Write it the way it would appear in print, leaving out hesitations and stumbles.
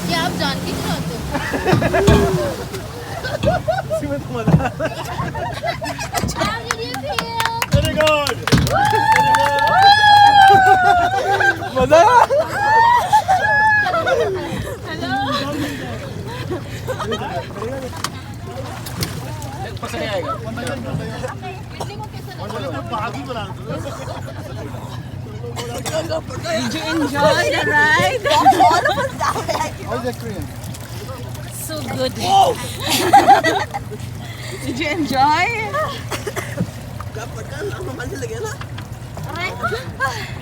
ये आप जान के क्यों आते हो? Very good. मजा Did you enjoy the ride? All of us down there. How's the experience? So good. Did you enjoy? Aray ko.